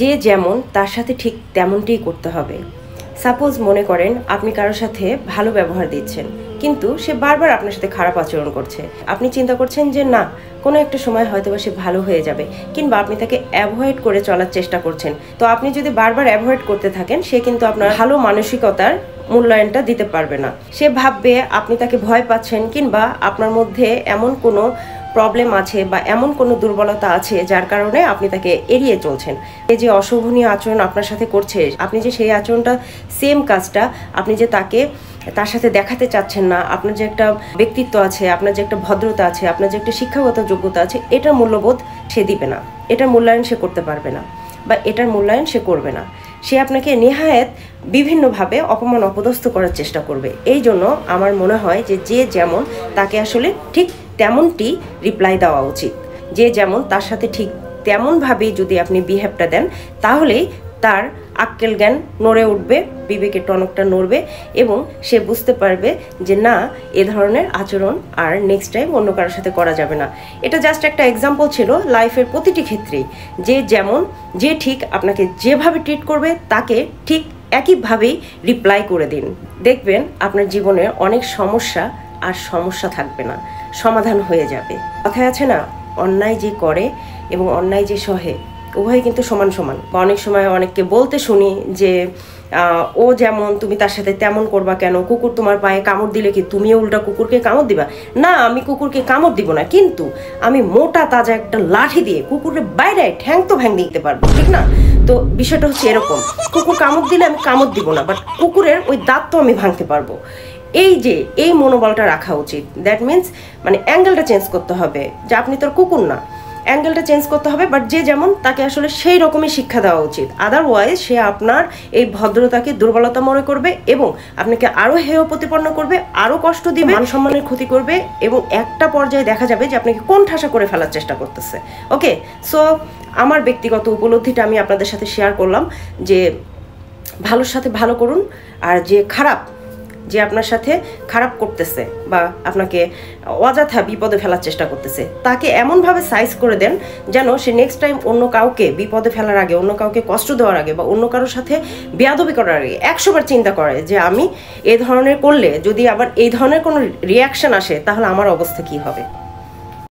যে যেমন তার সাথে ঠিক তেমনটিই করতে হবে। সাপোজ মনে করেন আপনি কারোর সাথে ভালো ব্যবহার দিচ্ছেন, কিন্তু সে বারবার আপনার সাথে খারাপ আচরণ করছে। আপনি চিন্তা করছেন যে না, কোনো একটা সময় হয়তো সে ভালো হয়ে যাবে, কিংবা আপনি তাকে অ্যাভয়েড করে চলার চেষ্টা করছেন। তো আপনি যদি বারবার অ্যাভয়েড করতে থাকেন, সে কিন্তু আপনার ভালো মানসিকতার মূল্যায়নটা দিতে পারবে না। সে ভাববে আপনি তাকে ভয় পাচ্ছেন, কিংবা আপনার মধ্যে এমন কোনো প্রবলেম আছে বা এমন কোনো দুর্বলতা আছে যার কারণে আপনি তাকে এড়িয়ে চলছেন। এই যে অশোভনীয় আচরণ আপনার সাথে করছে, আপনি যে সেই আচরণটা, সেম কাজটা আপনি যে তার সাথে দেখাতে চাচ্ছেন না। আপনার যে একটা ব্যক্তিত্ব আছে, আপনার যে একটা ভদ্রতা আছে, আপনার যে একটা শিক্ষাগত যোগ্যতা আছে, এটার মূল্যবোধ সে দিবে না, এটার মূল্যায়ন সে করতে পারবে না, বা এটার মূল্যায়ন সে করবে না। সে আপনাকে নেহায়েত বিভিন্নভাবে অপমান অপদস্থ করার চেষ্টা করবে। এই জন্য আমার মনে হয় যে যেমন তাকে আসলে ঠিক তেমনটি রিপ্লাই দেওয়া উচিত। যে যেমন তার সাথে ঠিক তেমনভাবেই যদি আপনি বিহেভটা দেন, তাহলেই তার আক্কেল জ্ঞান নড়ে উঠবে, বিবেকের টনকটা নড়বে, এবং সে বুঝতে পারবে যে না, এ ধরনের আচরণ আর নেক্সট টাইম অন্য কারোর সাথে করা যাবে না। এটা জাস্ট একটা এক্সাম্পল ছিল লাইফের প্রতিটি ক্ষেত্রেই। যে যেমন, যে ঠিক আপনাকে যেভাবে ট্রিট করবে তাকে ঠিক একইভাবেই রিপ্লাই করে দিন। দেখবেন আপনার জীবনে অনেক সমস্যা আর সমস্যা থাকবে না, সমাধান হয়ে যাবে। কথায় আছে না, অন্যায় যে করে এবং অন্যায় যে সহে, উভয় কিন্তু সমান সমান। অনেক সময় অনেককে বলতে শুনি যে ও যেমন তুমি তার সাথে তেমন করবা কেন, কুকুর তোমার পায়ে কামড় দিলে কি তুমিও উল্টা কুকুরকে কামড় দিবা? না, আমি কুকুরকে কামড় দিব না, কিন্তু আমি মোটা তাজা একটা লাঠি দিয়ে কুকুরের বাইরে ঠ্যাং তো ভেঙে দিতে পারবো, ঠিক না? তো বিষয়টা হচ্ছে এরকম, কুকুর কামড় দিলে আমি কামড় দিব না, বাট কুকুরের ওই দাঁত তো আমি ভাঙতে পারবো। এই মনোবলটা রাখা উচিত। দ্যাট মিনস মানে অ্যাঙ্গেলটা চেঞ্জ করতে হবে, যে আপনি তোর কুকুর না, অ্যাঙ্গেলটা চেঞ্জ করতে হবে। বাট যে যেমন, তাকে আসলে সেই রকমই শিক্ষা দেওয়া উচিত। আদারওয়াইজ সে আপনার এই ভদ্রতাকে দুর্বলতা মনে করবে এবং আপনাকে আরও হেয় প্রতিপন্ন করবে, আরও কষ্ট দিবে, মান সম্মানের ক্ষতি করবে, এবং একটা পর্যায়ে দেখা যাবে যে আপনাকে কোণঠাসা করে ফেলার চেষ্টা করতেছে। ওকে, সো আমার ব্যক্তিগত উপলব্ধিটা আমি আপনাদের সাথে শেয়ার করলাম যে ভালোর সাথে ভালো করুন, আর যে আপনার সাথে খারাপ করতেছে বা আপনাকে অযথা বিপদে ফেলার চেষ্টা করতেছে, তাকে এমনভাবে সাইজ করে দেন যেন সে নেক্সট টাইম অন্য কাউকে বিপদে ফেলার আগে, অন্য কাউকে কষ্ট দেওয়ার আগে, বা অন্য কারোর সাথে বেয়াদবি করার আগে 100 বার চিন্তা করে যে আমি এই ধরনের করলে যদি আবার এই ধরনের কোনো রিয়াকশন আসে, তাহলে আমার অবস্থা কী হবে।